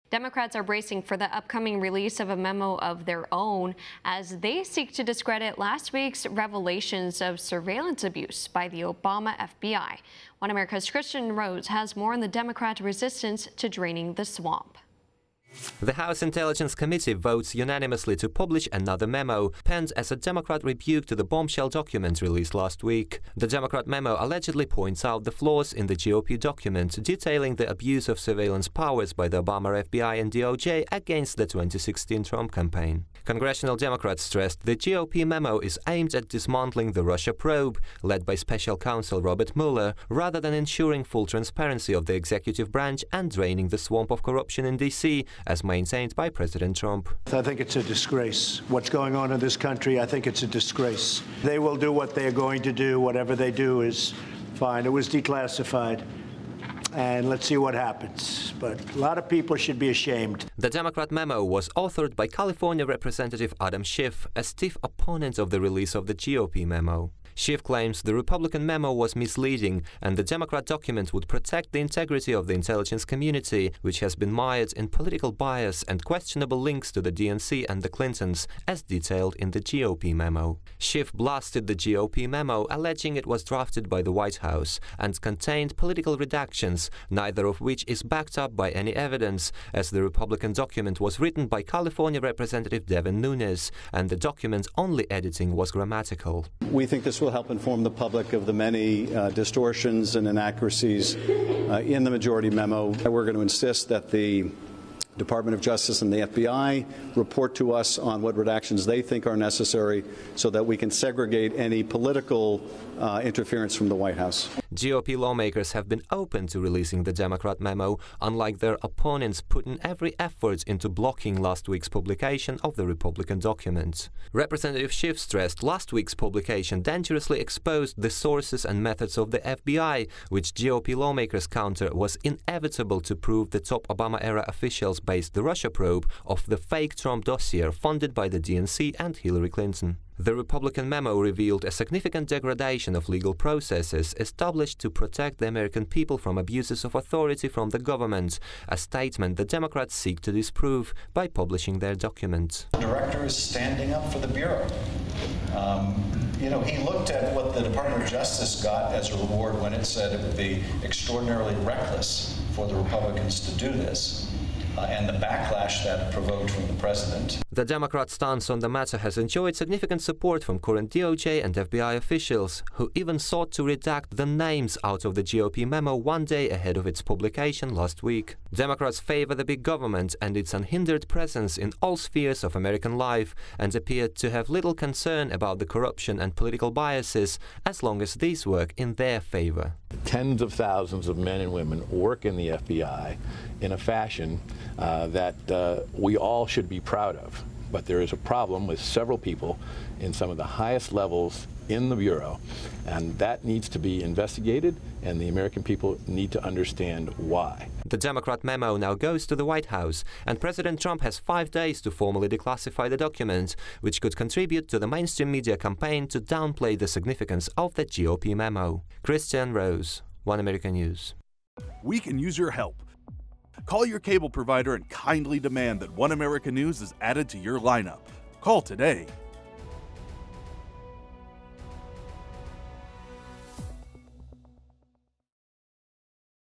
Democrats are bracing for the upcoming release of a memo of their own as they seek to discredit last week's revelations of surveillance abuse by the Obama FBI. One America's Kristian Rouz has more on the Democrat resistance to draining the swamp. The House Intelligence Committee votes unanimously to publish another memo, penned as a Democrat rebuke to the bombshell document released last week. The Democrat memo allegedly points out the flaws in the GOP document, detailing the abuse of surveillance powers by the Obama FBI and DOJ against the 2016 Trump campaign. Congressional Democrats stressed the GOP memo is aimed at dismantling the Russia probe, led by Special Counsel Robert Mueller, rather than ensuring full transparency of the executive branch and draining the swamp of corruption in D.C., as maintained by President Trump. I think it's a disgrace. What's going on in this country, I think it's a disgrace. They will do what they're going to do. Whatever they do is fine. It was declassified. And let's see what happens. But a lot of people should be ashamed. The Democrat memo was authored by California Representative Adam Schiff, a stiff opponent of the release of the GOP memo. Schiff claims the Republican memo was misleading and the Democrat document would protect the integrity of the intelligence community, which has been mired in political bias and questionable links to the DNC and the Clintons, as detailed in the GOP memo. Schiff blasted the GOP memo, alleging it was drafted by the White House and contained political redactions, neither of which is backed up by any evidence, as the Republican document was written by California Representative Devin Nunes, and the document's only editing was grammatical. We think this will help inform the public of the many distortions and inaccuracies in the majority memo. We're going to insist that the Department of Justice and the FBI report to us on what redactions they think are necessary so that we can segregate any political interference from the White House. GOP lawmakers have been open to releasing the Democrat memo, unlike their opponents putting every effort into blocking last week's publication of the Republican document. Representative Schiff stressed last week's publication dangerously exposed the sources and methods of the FBI, which GOP lawmakers counter was inevitable to prove the top Obama-era officials based the Russia probe of the fake Trump dossier funded by the DNC and Hillary Clinton. The Republican memo revealed a significant degradation of legal processes established to protect the American people from abuses of authority from the government, a statement the Democrats seek to disprove by publishing their document. The director is standing up for the Bureau. He looked at what the Department of Justice got as a reward when it said it would be extraordinarily reckless for the Republicans to do this. And the backlash that provoked from the president. The Democrat stance on the matter has enjoyed significant support from current DOJ and FBI officials, who even sought to redact the names out of the GOP memo one day ahead of its publication last week. Democrats favor the big government and its unhindered presence in all spheres of American life and appear to have little concern about the corruption and political biases as long as these work in their favor. Tens of thousands of men and women work in the FBI in a fashion that we all should be proud of. But there is a problem with several people in some of the highest levels in the Bureau, and that needs to be investigated, and the American people need to understand why. The Democrat memo now goes to the White House, and President Trump has 5 days to formally declassify the document, which could contribute to the mainstream media campaign to downplay the significance of the GOP memo. Kristian, Rouz, One American News. We can use your help. Call your cable provider and kindly demand that One American News is added to your lineup. Call today.